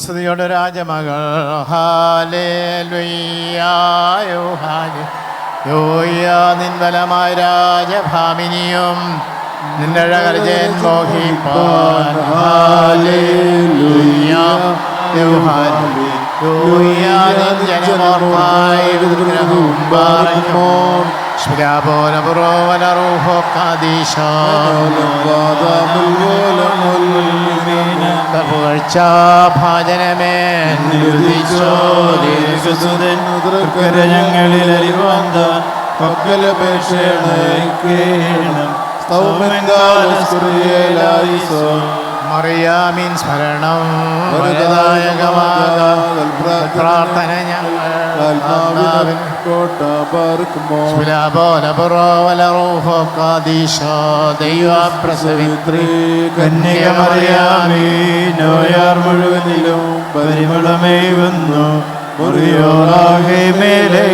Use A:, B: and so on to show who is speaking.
A: സ്തുതിയുടെ രാജമകൾ ഹാലേലുയ്യായോ hallelujah. നിൻബലമായ രാജഭാമിനിയും നിന്റെ അഴകർജൻ മോഹിപ്പാൻ hallelujah hallelujah. നിൻ ജനമോർമായി വിഗ്രഹവും പാറയ്ക്കുമോ
B: ഞങ്ങളിൽ അറിവാന്ത പക്കലപേക്ഷണം
A: മറിയാമിൻ സ്മരണം പ്രാർത്ഥന
B: ദൈവപ്രസവിത്രി കന്യക മറിയാമേ നോയാർ മുഴുവനിലും പരിമളമേ വന്നു മുറിയോറാകെ മേലെ